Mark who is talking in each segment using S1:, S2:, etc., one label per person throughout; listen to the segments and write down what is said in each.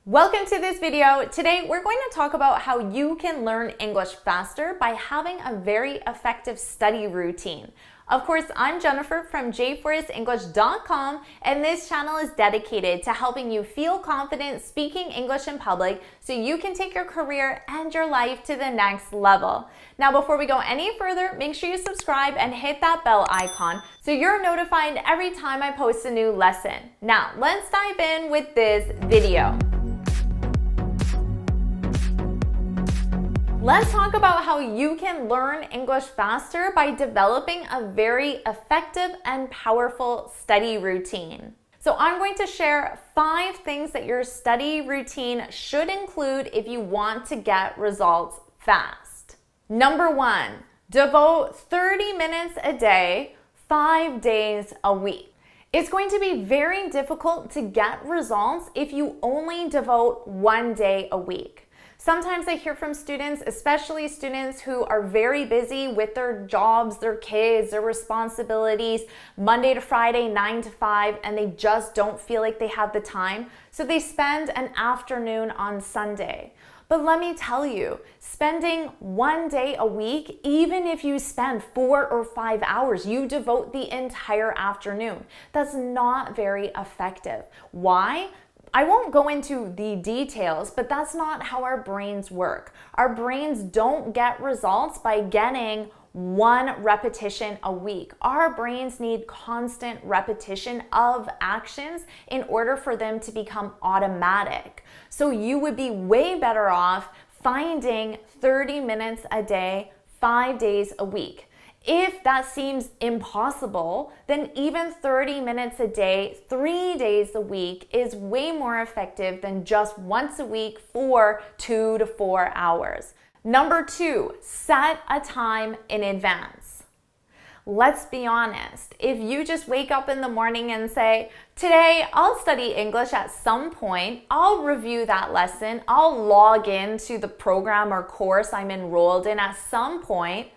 S1: Welcome to this video. Today we're going to talk about how you can learn English faster by having a very effective study routine. Of course, I'm Jennifer from jforrestenglish.com, and this channel is dedicated to helping you feel confident speaking English in public so you can take your career and your life to the next level. Now, before we go any further, make sure you subscribe and hit that bell icon so you're notified every time I post a new lesson. Now, let's dive in with this video. Let's talk about how you can learn English faster by developing a very effective and powerful study routine. So I'm going to share 5 things that your study routine should include if you want to get results fast. Number 1, devote 30 minutes a day, 5 days a week. It's going to be very difficult to get results if you only devote 1 day a week. Sometimes I hear from students, especially students who are very busy with their jobs, their kids, their responsibilities, Monday to Friday, 9 to 5, and they just don't feel like they have the time. So they spend an afternoon on Sunday. But let me tell you, spending 1 day a week, even if you spend 4 or 5 hours, you devote the entire afternoon. That's not very effective. Why? I won't go into the details, but that's not how our brains work. Our brains don't get results by getting 1 repetition a week. Our brains need constant repetition of actions in order for them to become automatic. So you would be way better off finding 30 minutes a day, 5 days a week. If that seems impossible, then even 30 minutes a day, 3 days a week is way more effective than just once a week for 2 to 4 hours. Number 2, set a time in advance. Let's be honest, if you just wake up in the morning and say, today I'll study English at some point, I'll review that lesson, I'll log into the program or course I'm enrolled in at some point,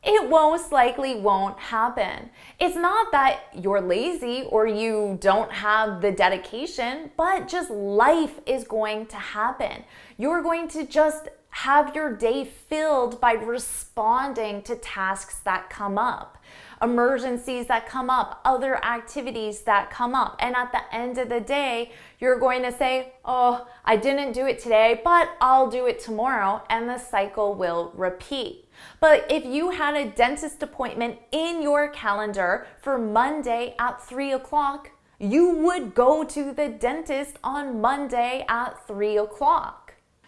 S1: it most likely won't happen. It's not that you're lazy or you don't have the dedication, but just life is going to happen. You're going to just have your day filled by responding to tasks that come up, emergencies that come up, other activities that come up. And at the end of the day, you're going to say, oh, I didn't do it today, but I'll do it tomorrow, and the cycle will repeat. But if you had a dentist appointment in your calendar for Monday at 3 o'clock, you would go to the dentist on Monday at 3 o'clock.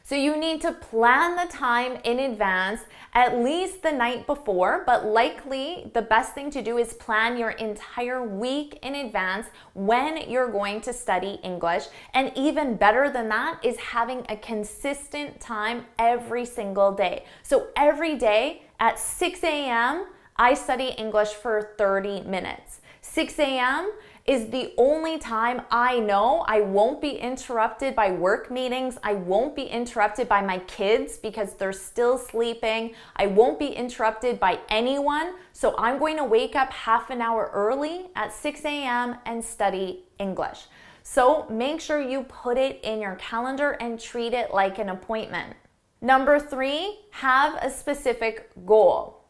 S1: So you need to plan the time in advance, at least the night before, but likely the best thing to do is plan your entire week in advance when you're going to study English. And even better than that is having a consistent time every single day. So every day at 6 a.m., I study English for 30 minutes. 6 a.m. is the only time I know I won't be interrupted by work meetings. I won't be interrupted by my kids because they're still sleeping. I won't be interrupted by anyone. So I'm going to wake up half an hour early at 6 a.m. and study English. So make sure you put it in your calendar and treat it like an appointment. Number 3, have a specific goal.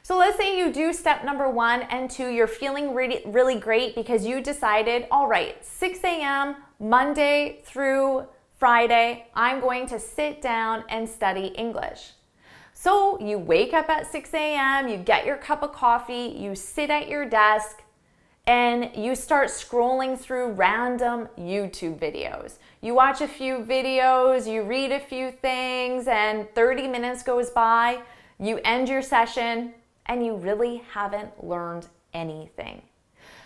S1: So let's say you do step number 1 and 2, you're feeling really great because you decided, all right, 6 a.m., Monday through Friday, I'm going to sit down and study English. So you wake up at 6 a.m., you get your cup of coffee, you sit at your desk, and you start scrolling through random YouTube videos. You watch a few videos, you read a few things, and 30 minutes goes by, you end your session, and you really haven't learned anything.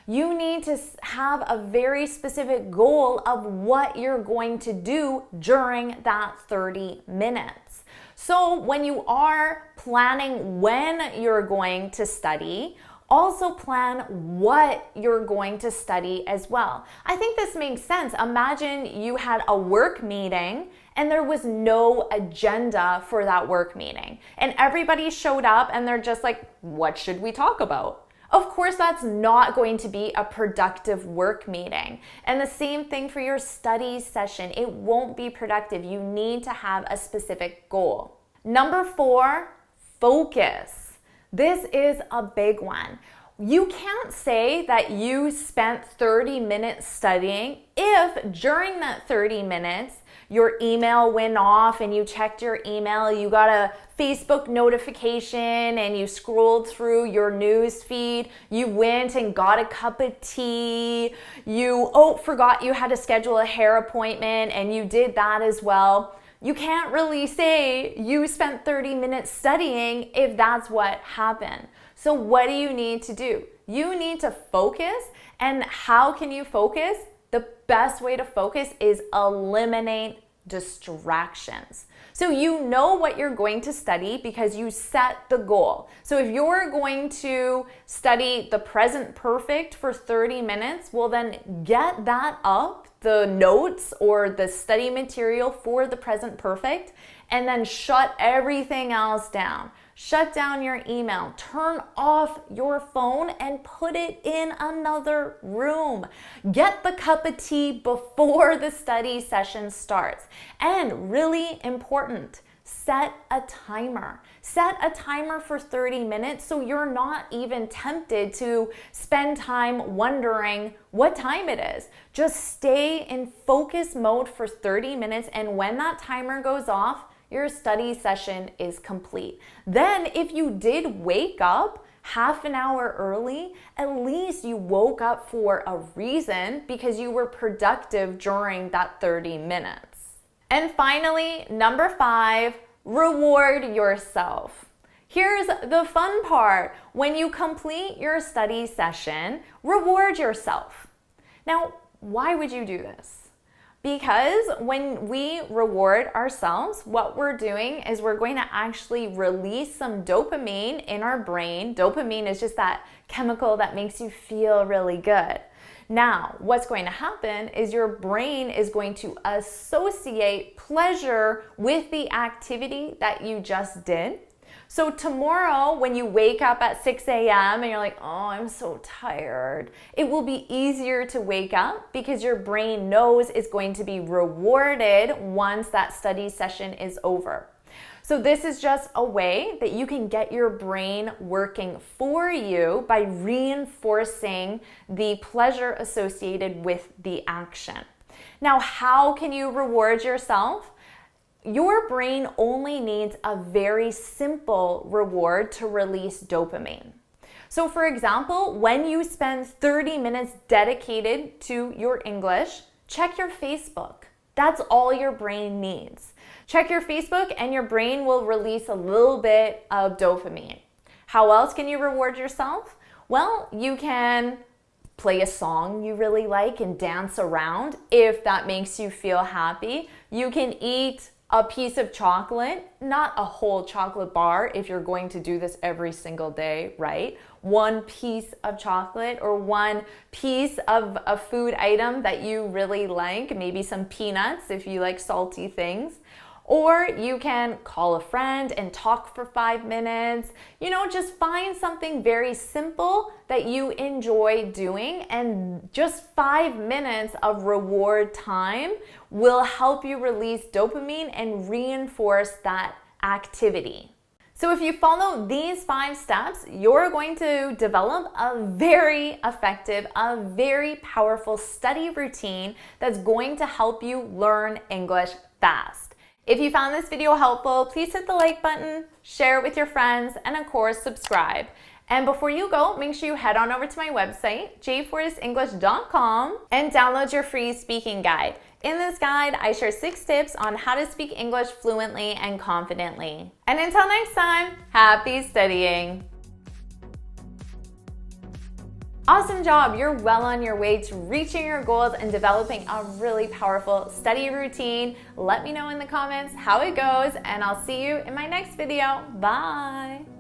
S1: You need to have a very specific goal of what you're going to do during that 30 minutes. So when you are planning when you're going to study, also plan what you're going to study as well. I think this makes sense. Imagine you had a work meeting and there was no agenda for that work meeting. And everybody showed up and they're just like, what should we talk about? of course, that's not going to be a productive work meeting. And the same thing for your study session. It won't be productive. You need to have a specific goal. Number 4, focus. This is a big one. You can't say that you spent 30 minutes studying if during that 30 minutes your email went off and you checked your email, you got a Facebook notification and you scrolled through your news feed, you went and got a cup of tea, you forgot you had to schedule a hair appointment and you did that as well. You can't really say you spent 30 minutes studying if that's what happened. So what do you need to do? You need to focus. And how can you focus? The best way to focus is eliminate distractions. So you know what you're going to study because you set the goal. So if you're going to study the present perfect for 30 minutes, well then get that up, the notes or the study material for the present perfect, and then shut everything else down. Shut down your email, turn off your phone and put it in another room. Get the cup of tea before the study session starts. And really important, set a timer. Set a timer for 30 minutes so you're not even tempted to spend time wondering what time it is. Just stay in focus mode for 30 minutes, and when that timer goes off, your study session is complete. Then if you did wake up half an hour early, at least you woke up for a reason because you were productive during that 30 minutes. And finally, number 5, reward yourself. Here's the fun part. When you complete your study session, reward yourself. Now, why would you do this? Because when we reward ourselves, what we're doing is we're going to actually release some dopamine in our brain. Dopamine is just that chemical that makes you feel really good. Now, what's going to happen is your brain is going to associate pleasure with the activity that you just did. So tomorrow, when you wake up at 6 a.m. and you're like, oh, I'm so tired, it will be easier to wake up because your brain knows it's going to be rewarded once that study session is over. So this is just a way that you can get your brain working for you by reinforcing the pleasure associated with the action. Now, how can you reward yourself? Your brain only needs a very simple reward to release dopamine. So for example, when you spend 30 minutes dedicated to your English, check your Facebook. That's all your brain needs. Check your Facebook and your brain will release a little bit of dopamine. How else can you reward yourself? Well, you can play a song you really like and dance around if that makes you feel happy. You can eat a piece of chocolate, not a whole chocolate bar if you're going to do this every single day, right? One piece of chocolate or one piece of a food item that you really like, maybe some peanuts if you like salty things. Or you can call a friend and talk for 5 minutes. You know, just find something very simple that you enjoy doing, and just 5 minutes of reward time will help you release dopamine and reinforce that activity. So if you follow these 5 steps, you're going to develop a very effective, a very powerful study routine that's going to help you learn English fast. If you found this video helpful, please hit the like button, share it with your friends, and of course, subscribe. And before you go, make sure you head on over to my website, jfortisenglish.com, and download your free speaking guide. In this guide, I share 6 tips on how to speak English fluently and confidently. And until next time, happy studying! Awesome job! You're well on your way to reaching your goals and developing a really powerful study routine. Let me know in the comments how it goes, and I'll see you in my next video. Bye!